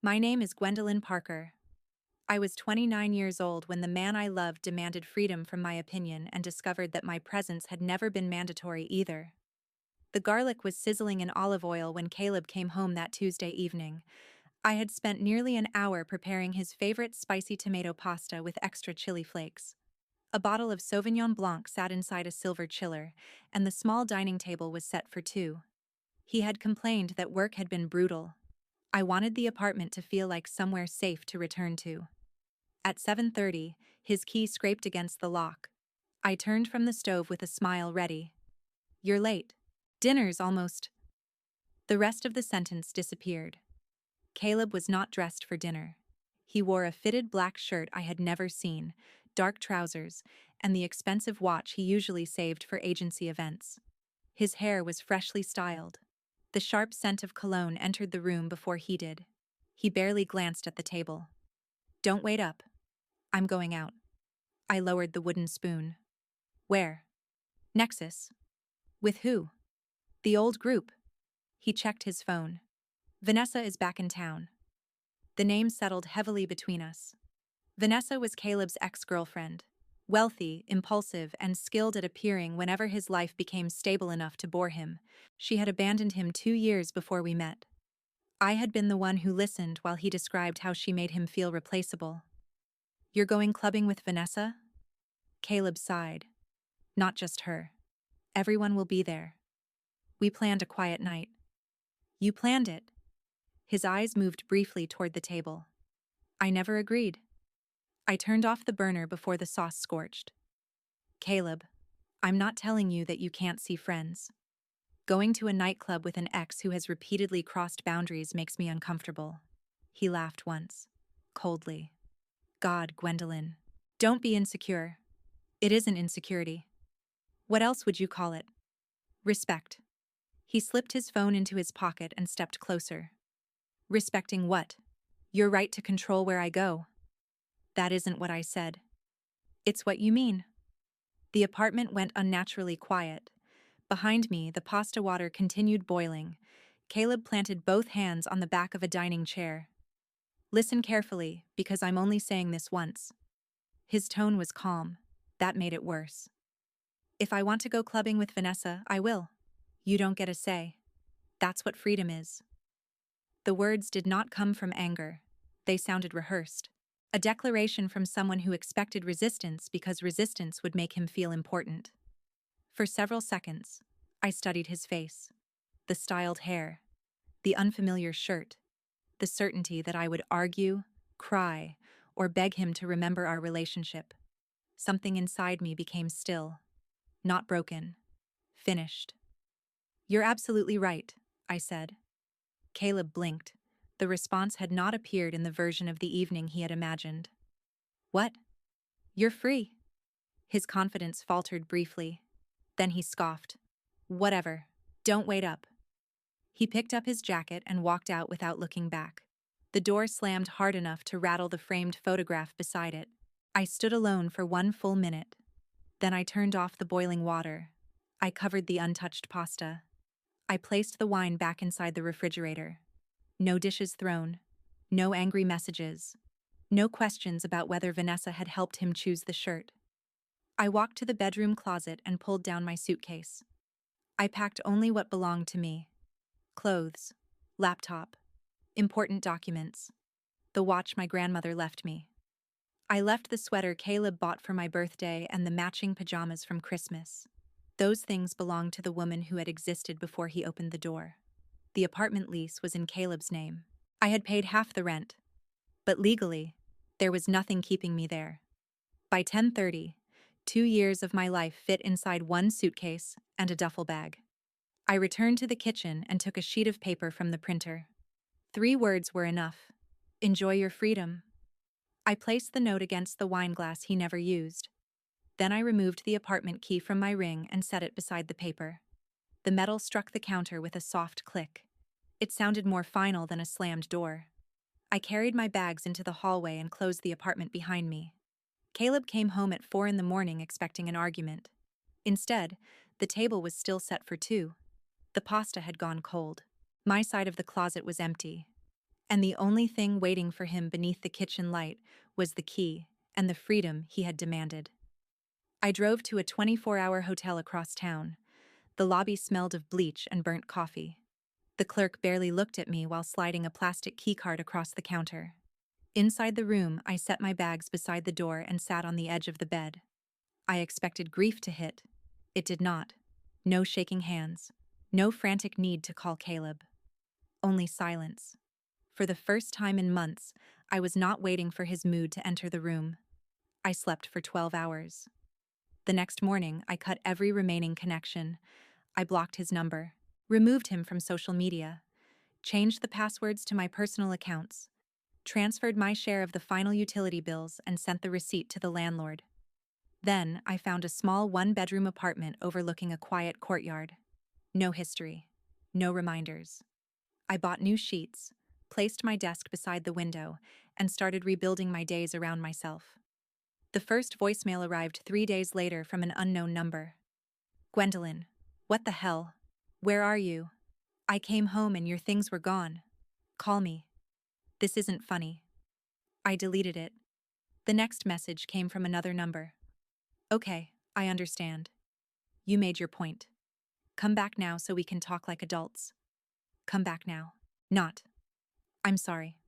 My name is Gwendolyn Parker. I was 29 years old when the man I loved demanded freedom from my opinion and discovered that my presence had never been mandatory either. The garlic was sizzling in olive oil when Caleb came home that Tuesday evening. I had spent nearly an hour preparing his favorite spicy tomato pasta with extra chili flakes. A bottle of Sauvignon Blanc sat inside a silver chiller, and the small dining table was set for two. He had complained that work had been brutal. I wanted the apartment to feel like somewhere safe to return to. At 7:30, his key scraped against the lock. I turned from the stove with a smile ready. "You're late. Dinner's almost—" The rest of the sentence disappeared. Caleb was not dressed for dinner. He wore a fitted black shirt I had never seen, dark trousers, and the expensive watch he usually saved for agency events. His hair was freshly styled. The sharp scent of cologne entered the room before he did. He barely glanced at the table. "Don't wait up. I'm going out." I lowered the wooden spoon. "Where?" "Nexus." "With who?" "The old group." He checked his phone. "Vanessa is back in town." The name settled heavily between us. Vanessa was Caleb's ex-girlfriend. Wealthy, impulsive, and skilled at appearing whenever his life became stable enough to bore him. She had abandoned him 2 years before we met. I had been the one who listened while he described how she made him feel replaceable. "You're going clubbing with Vanessa?" Caleb sighed. "Not just her. Everyone will be there. We planned a quiet night." "You planned it?" His eyes moved briefly toward the table. "I never agreed." I turned off the burner before the sauce scorched. "Caleb, I'm not telling you that you can't see friends. Going to a nightclub with an ex who has repeatedly crossed boundaries makes me uncomfortable." He laughed once, coldly. "God, Gwendolyn. Don't be insecure. It isn't insecurity. What else would you call it? Respect." He slipped his phone into his pocket and stepped closer. "Respecting what? Your right to control where I go." "That isn't what I said." "It's what you mean." The apartment went unnaturally quiet. Behind me, the pasta water continued boiling. Caleb planted both hands on the back of a dining chair. "Listen carefully, because I'm only saying this once." His tone was calm. That made it worse. "If I want to go clubbing with Vanessa, I will. You don't get a say. That's what freedom is." The words did not come from anger. They sounded rehearsed. A declaration from someone who expected resistance because resistance would make him feel important. For several seconds, I studied his face. The styled hair, the unfamiliar shirt, the certainty that I would argue, cry, or beg him to remember our relationship. Something inside me became still. Not broken. Finished. "You're absolutely right," I said. Caleb blinked. The response had not appeared in the version of the evening he had imagined. "What? You're free." His confidence faltered briefly. Then he scoffed. "Whatever. Don't wait up." He picked up his jacket and walked out without looking back. The door slammed hard enough to rattle the framed photograph beside it. I stood alone for 1 full minute. Then I turned off the boiling water. I covered the untouched pasta. I placed the wine back inside the refrigerator. No dishes thrown. No angry messages. No questions about whether Vanessa had helped him choose the shirt. I walked to the bedroom closet and pulled down my suitcase. I packed only what belonged to me. Clothes, laptop, important documents, the watch my grandmother left me. I left the sweater Caleb bought for my birthday and the matching pajamas from Christmas. Those things belonged to the woman who had existed before he opened the door. The apartment lease was in Caleb's name. I had paid half the rent. But legally, there was nothing keeping me there. By 10:30, 2 years of my life fit inside one suitcase and a duffel bag. I returned to the kitchen and took a sheet of paper from the printer. 3 words were enough. "Enjoy your freedom." I placed the note against the wine glass he never used. Then I removed the apartment key from my ring and set it beside the paper. The metal struck the counter with a soft click. It sounded more final than a slammed door. I carried my bags into the hallway and closed the apartment behind me. Caleb came home at 4 in the morning expecting an argument. Instead, the table was still set for two. The pasta had gone cold. My side of the closet was empty. And the only thing waiting for him beneath the kitchen light was the key and the freedom he had demanded. I drove to a 24-hour hotel across town. The lobby smelled of bleach and burnt coffee. The clerk barely looked at me while sliding a plastic keycard across the counter. Inside the room, I set my bags beside the door and sat on the edge of the bed. I expected grief to hit. It did not. No shaking hands. No frantic need to call Caleb. Only silence. For the first time in months, I was not waiting for his mood to enter the room. I slept for 12 hours. The next morning, I cut every remaining connection. I blocked his number, removed him from social media, changed the passwords to my personal accounts, transferred my share of the final utility bills, and sent the receipt to the landlord. Then, I found a small one-bedroom apartment overlooking a quiet courtyard. No history. No reminders. I bought new sheets, placed my desk beside the window, and started rebuilding my days around myself. The first voicemail arrived 3 days later from an unknown number. "Gwendolyn, what the hell? Where are you? I came home and your things were gone. Call me. This isn't funny." I deleted it. The next message came from another number. "Okay, I understand. You made your point. Come back now so we can talk like adults. Come back now. Not. I'm sorry.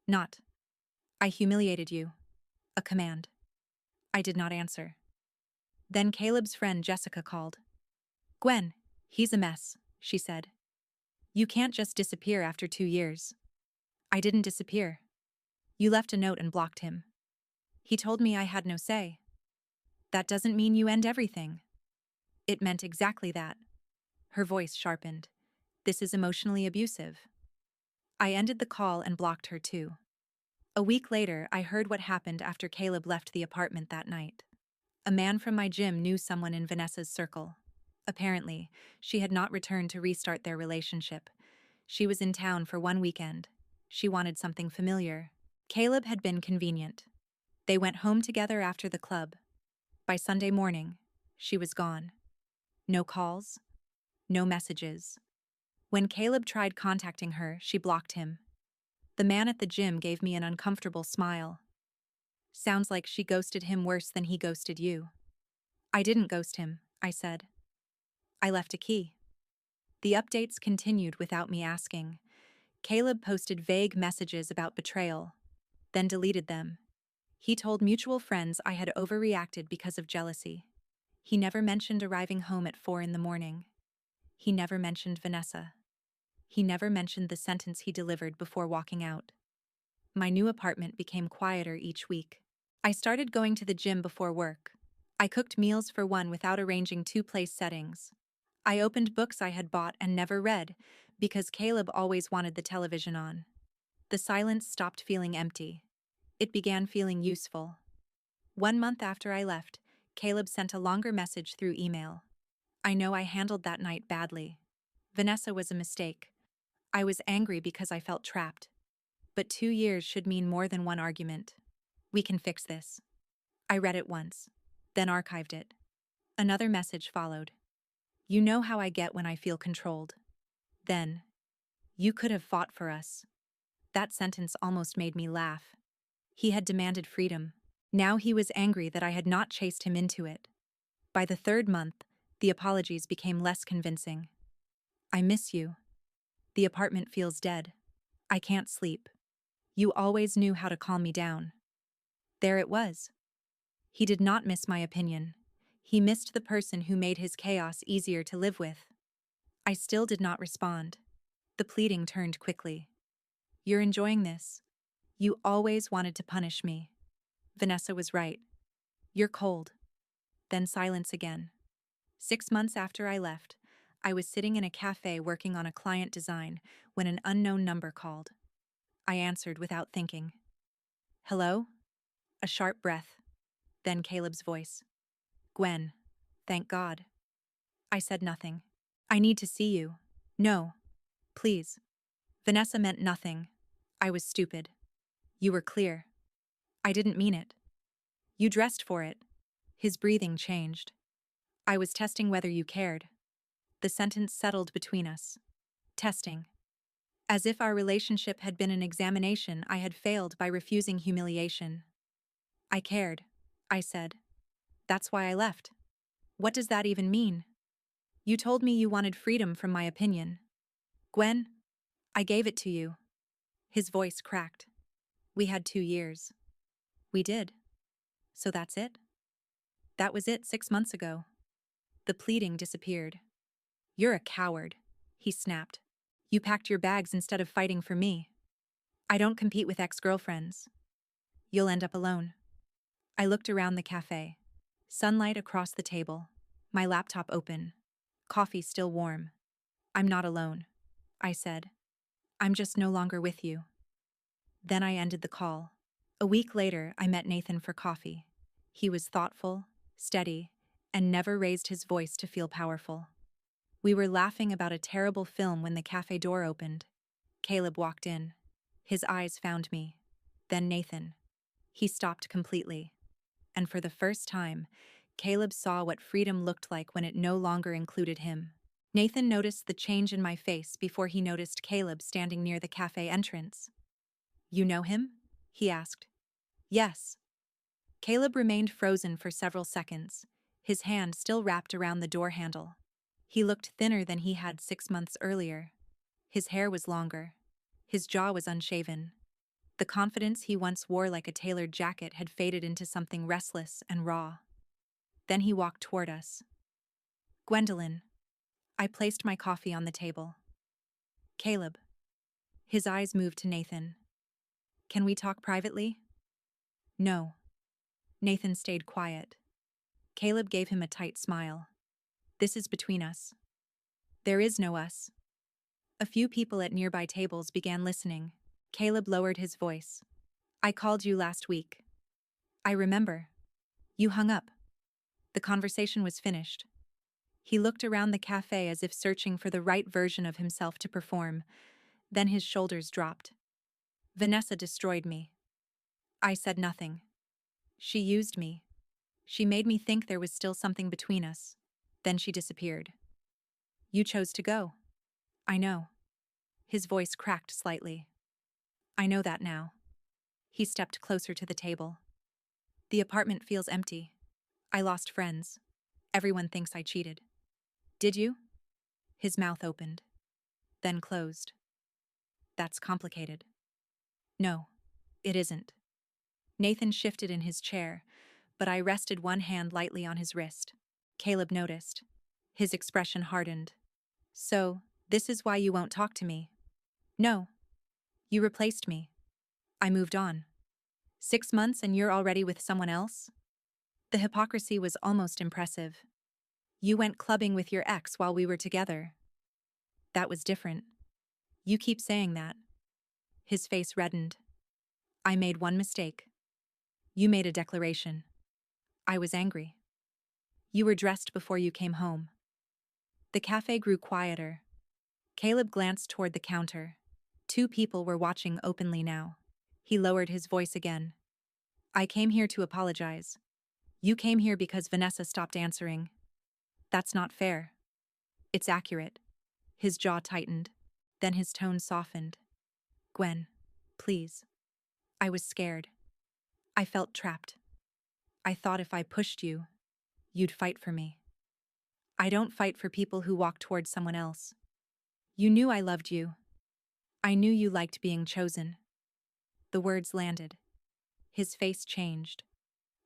Not. I humiliated you." A command. I did not answer. Then Caleb's friend Jessica called. "Gwen, he's a mess," she said. "You can't just disappear after 2 years." I didn't disappear. You left a note and blocked him. He told me I had no say. That doesn't mean you end everything. It meant exactly that. Her voice sharpened. This is emotionally abusive. I ended the call and blocked her too. A week later, I heard what happened after Caleb left the apartment that night. A man from my gym knew someone in Vanessa's circle. Apparently, she had not returned to restart their relationship. She was in town for one weekend. She wanted something familiar. Caleb had been convenient. They went home together after the club. By Sunday morning, she was gone. No calls, no messages. When Caleb tried contacting her, she blocked him. The man at the gym gave me an uncomfortable smile. "Sounds like she ghosted him worse than he ghosted you." "I didn't ghost him," I said. "I left a key." The updates continued without me asking. Caleb posted vague messages about betrayal, then deleted them. He told mutual friends I had overreacted because of jealousy. He never mentioned arriving home at 4 in the morning. He never mentioned Vanessa. He never mentioned the sentence he delivered before walking out. My new apartment became quieter each week. I started going to the gym before work. I cooked meals for one without arranging 2-place settings. I opened books I had bought and never read, because Caleb always wanted the television on. The silence stopped feeling empty. It began feeling useful. 1 month after I left, Caleb sent a longer message through email. I know I handled that night badly. Vanessa was a mistake. I was angry because I felt trapped. But 2 years should mean more than one argument. We can fix this. I read it once, then archived it. Another message followed. You know how I get when I feel controlled. Then, you could have fought for us. That sentence almost made me laugh. He had demanded freedom. Now he was angry that I had not chased him into it. By the 3rd month, the apologies became less convincing. I miss you. The apartment feels dead. I can't sleep. You always knew how to calm me down. There it was. He did not miss my opinion. He missed the person who made his chaos easier to live with. I still did not respond. The pleading turned quickly. You're enjoying this. You always wanted to punish me. Vanessa was right. You're cold. Then silence again. 6 months after I left, I was sitting in a cafe working on a client design when an unknown number called. I answered without thinking. "Hello?" A sharp breath. Then Caleb's voice. "Gwen, thank God." I said nothing. "I need to see you." "No. Please." Vanessa meant nothing. I was stupid. "You were clear." "I didn't mean it." "You dressed for it." His breathing changed. "I was testing whether you cared." The sentence settled between us. Testing. As if our relationship had been an examination I had failed by refusing humiliation. I cared, I said. That's why I left. What does that even mean? You told me you wanted freedom from my opinion. Gwen, I gave it to you. His voice cracked. We had 2 years. We did. So that's it? That was it 6 months ago. The pleading disappeared. You're a coward, he snapped. You packed your bags instead of fighting for me. I don't compete with ex-girlfriends. You'll end up alone. I looked around the cafe. Sunlight across the table. My laptop open. Coffee still warm. I'm not alone, I said. I'm just no longer with you. Then I ended the call. A week later, I met Nathan for coffee. He was thoughtful, steady, and never raised his voice to feel powerful. We were laughing about a terrible film when the cafe door opened. Caleb walked in. His eyes found me. Then Nathan. He stopped completely. And for the first time, Caleb saw what freedom looked like when it no longer included him. Nathan noticed the change in my face before he noticed Caleb standing near the cafe entrance. You know him? He asked. Yes. Caleb remained frozen for several seconds, his hand still wrapped around the door handle. He looked thinner than he had 6 months earlier. His hair was longer. His jaw was unshaven. The confidence he once wore like a tailored jacket had faded into something restless and raw. Then he walked toward us. Gwendolyn. I placed my coffee on the table. Caleb. His eyes moved to Nathan. Can we talk privately? No. Nathan stayed quiet. Caleb gave him a tight smile. This is between us. There is no us. A few people at nearby tables began listening. Caleb lowered his voice. I called you last week. I remember. You hung up. The conversation was finished. He looked around the cafe as if searching for the right version of himself to perform. Then his shoulders dropped. Vanessa destroyed me. I said nothing. She used me. She made me think there was still something between us. Then she disappeared. You chose to go. I know. His voice cracked slightly. I know that now. He stepped closer to the table. The apartment feels empty. I lost friends. Everyone thinks I cheated. Did you? His mouth opened, then closed. That's complicated. No, it isn't. Nathan shifted in his chair, but I rested one hand lightly on his wrist. Caleb noticed. His expression hardened. So, this is why you won't talk to me? No. You replaced me. I moved on. 6 months and you're already with someone else? The hypocrisy was almost impressive. You went clubbing with your ex while we were together. That was different. You keep saying that. His face reddened. I made one mistake. You made a declaration. I was angry. You were dressed before you came home. The cafe grew quieter. Caleb glanced toward the counter. 2 people were watching openly now. He lowered his voice again. I came here to apologize. You came here because Vanessa stopped answering. That's not fair. It's accurate. His jaw tightened. Then his tone softened. Gwen, please. I was scared. I felt trapped. I thought if I pushed you, you'd fight for me. I don't fight for people who walk towards someone else. You knew I loved you. I knew you liked being chosen. The words landed. His face changed.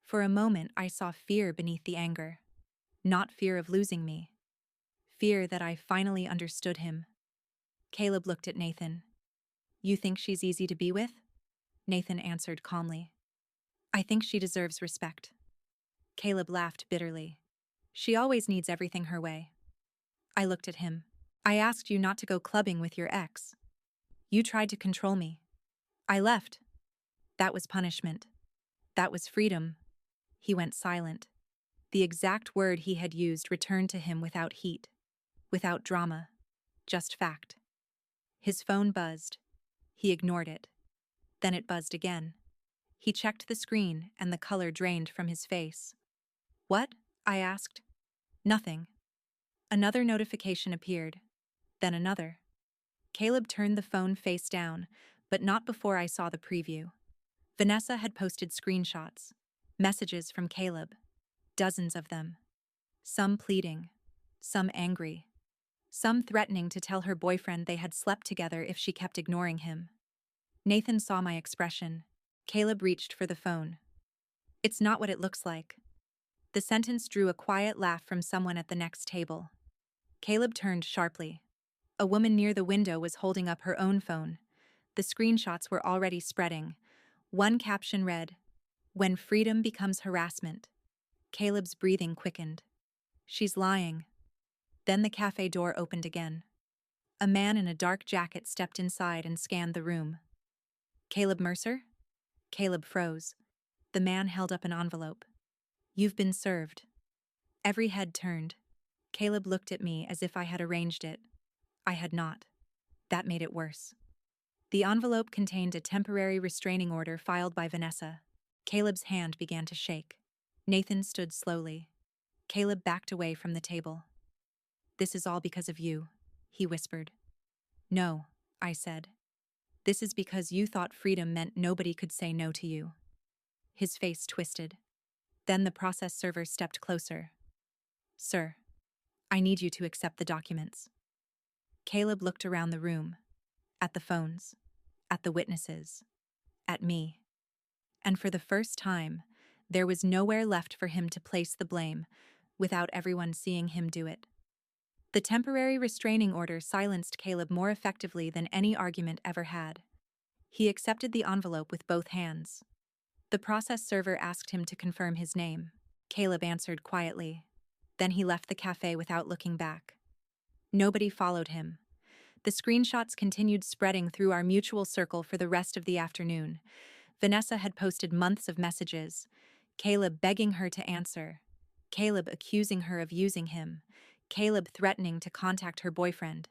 For a moment I saw fear beneath the anger. Not fear of losing me. Fear that I finally understood him. Caleb looked at Nathan. You think she's easy to be with? Nathan answered calmly. I think she deserves respect. Caleb laughed bitterly. She always needs everything her way. I looked at him. I asked you not to go clubbing with your ex. You tried to control me. I left. That was punishment. That was freedom. He went silent. The exact word he had used returned to him without heat, without drama, just fact. His phone buzzed. He ignored it. Then it buzzed again. He checked the screen and the color drained from his face. What? I asked. Nothing. Another notification appeared. Then another. Caleb turned the phone face down, but not before I saw the preview. Vanessa had posted screenshots, messages from Caleb, dozens of them. Some pleading, some angry, some threatening to tell her boyfriend they had slept together if she kept ignoring him. Nathan saw my expression. Caleb reached for the phone. "It's not what it looks like." The sentence drew a quiet laugh from someone at the next table. Caleb turned sharply. A woman near the window was holding up her own phone. The screenshots were already spreading. One caption read, "When freedom becomes harassment." Caleb's breathing quickened. "She's lying." Then the cafe door opened again. A man in a dark jacket stepped inside and scanned the room. "Caleb Mercer?" Caleb froze. The man held up an envelope. "You've been served." Every head turned. Caleb looked at me as if I had arranged it. I had not. That made it worse. The envelope contained a temporary restraining order filed by Vanessa. Caleb's hand began to shake. Nathan stood slowly. Caleb backed away from the table. "This is all because of you," he whispered. "No," I said. "This is because you thought freedom meant nobody could say no to you." His face twisted. Then the process server stepped closer. "Sir, I need you to accept the documents." Caleb looked around the room, at the phones, at the witnesses, at me. And for the first time, there was nowhere left for him to place the blame without everyone seeing him do it. The temporary restraining order silenced Caleb more effectively than any argument ever had. He accepted the envelope with both hands. The process server asked him to confirm his name. Caleb answered quietly. Then he left the cafe without looking back. Nobody followed him. The screenshots continued spreading through our mutual circle for the rest of the afternoon. Vanessa had posted months of messages. Caleb begging her to answer. Caleb accusing her of using him. Caleb threatening to contact her boyfriend.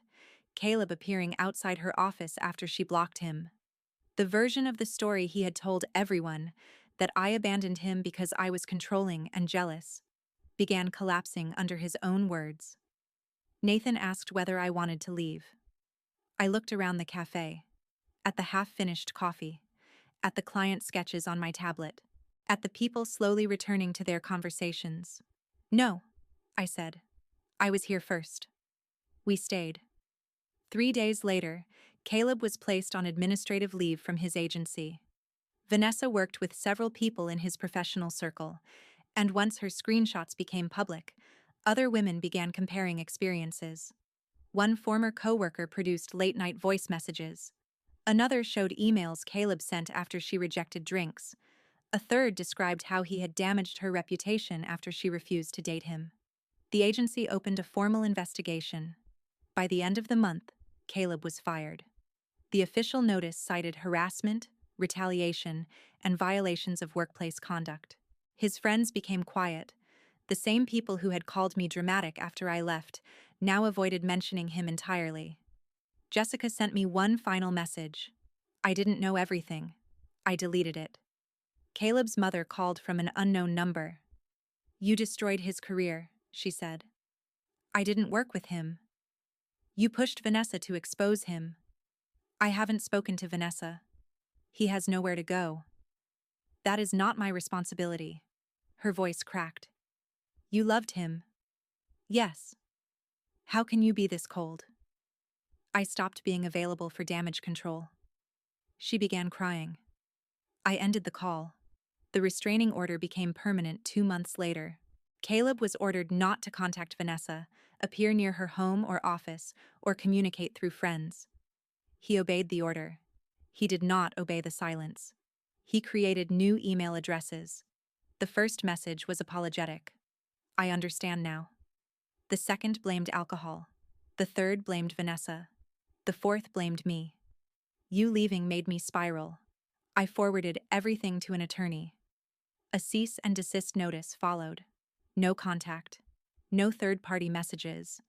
Caleb appearing outside her office after she blocked him. The version of the story he had told everyone, that I abandoned him because I was controlling and jealous, began collapsing under his own words. Nathan asked whether I wanted to leave. I looked around the cafe, at the half-finished coffee, at the client sketches on my tablet, at the people slowly returning to their conversations. "No," I said. "I was here first." We stayed. 3 days later, Caleb was placed on administrative leave from his agency. Vanessa worked with several people in his professional circle, and once her screenshots became public, other women began comparing experiences. One former coworker produced late-night voice messages. Another showed emails Caleb sent after she rejected drinks. A third described how he had damaged her reputation after she refused to date him. The agency opened a formal investigation. By the end of the month, Caleb was fired. The official notice cited harassment, retaliation, and violations of workplace conduct. His friends became quiet. The same people who had called me dramatic after I left now avoided mentioning him entirely. Jessica sent me one final message. "I didn't know everything. I deleted it." Caleb's mother called from an unknown number. "You destroyed his career," she said. "I didn't work with him." "You pushed Vanessa to expose him." "I haven't spoken to Vanessa. He has nowhere to go." "That is not my responsibility." Her voice cracked. "You loved him." "Yes." "How can you be this cold?" I stopped being available for damage control. She began crying. I ended the call. The restraining order became permanent 2 months later. Caleb was ordered not to contact Vanessa, appear near her home or office, or communicate through friends. He obeyed the order. He did not obey the silence. He created new email addresses. The first message was apologetic. "I understand now." The second blamed alcohol. The third blamed Vanessa. The fourth blamed me. You leaving made me spiral. I forwarded everything to an attorney. A cease and desist notice followed. No contact. No third-party messages.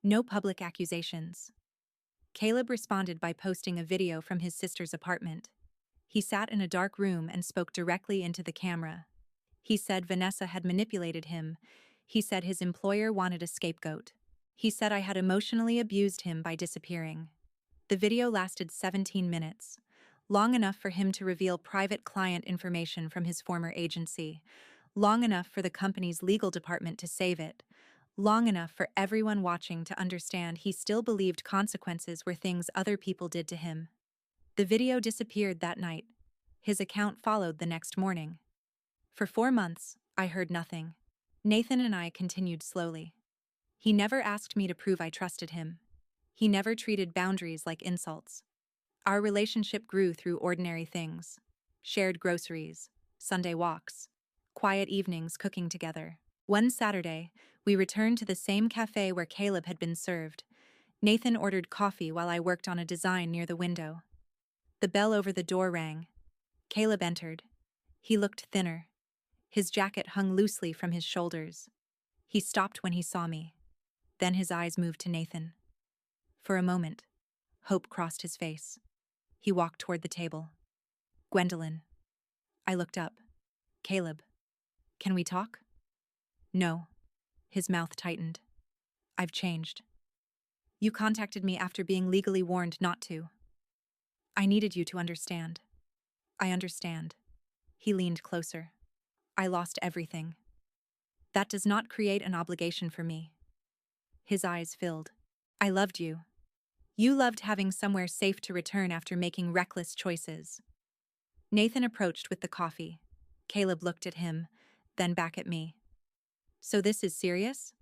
No public accusations. Caleb responded by posting a video from his sister's apartment. He sat in a dark room and spoke directly into the camera. He said Vanessa had manipulated him. He said his employer wanted a scapegoat. He said I had emotionally abused him by disappearing. The video lasted 17 minutes, long enough for him to reveal private client information from his former agency, long enough for the company's legal department to save it, long enough for everyone watching to understand he still believed consequences were things other people did to him. The video disappeared that night. His account followed the next morning. For 4 months, I heard nothing. Nathan and I continued slowly. He never asked me to prove I trusted him. He never treated boundaries like insults. Our relationship grew through ordinary things: shared groceries, Sunday walks, quiet evenings cooking together. One Saturday, we returned to the same cafe where Caleb had been served. Nathan ordered coffee while I worked on a design near the window. The bell over the door rang. Caleb entered. He looked thinner. His jacket hung loosely from his shoulders. He stopped when he saw me. Then his eyes moved to Nathan. For a moment, hope crossed his face. He walked toward the table. "Gwendolyn." I looked up. "Caleb, can we talk?" "No." His mouth tightened. "I've changed. You contacted me after being legally warned not to. I needed you to understand." "I understand." He leaned closer. "I lost everything. That does not create an obligation for me." His eyes filled. "I loved you. You loved having somewhere safe to return after making reckless choices." Nathan approached with the coffee. Caleb looked at him, then back at me. "So this is serious?"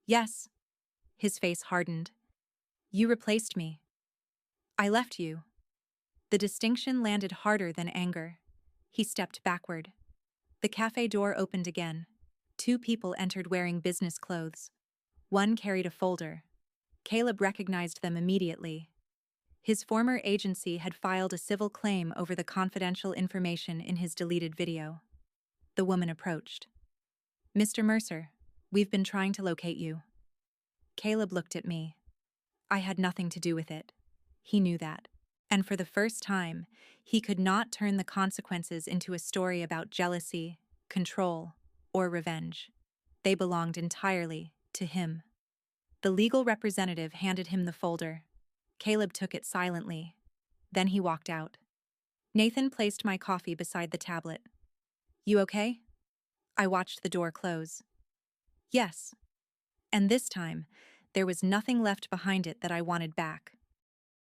"Yes." His face hardened. "You replaced me. I left you." The distinction landed harder than anger. He stepped backward. The cafe door opened again. 2 people entered wearing business clothes. One carried a folder. Caleb recognized them immediately. His former agency had filed a civil claim over the confidential information in his deleted video. The woman approached. "Mr. Mercer, we've been trying to locate you." Caleb looked at me. I had nothing to do with it. He knew that. And for the first time, he could not turn the consequences into a story about jealousy, control, or revenge. They belonged entirely to him. The legal representative handed him the folder. Caleb took it silently. Then he walked out. Nathan placed my coffee beside the tablet. "You okay?" I watched the door close. "Yes." And this time, there was nothing left behind it that I wanted back.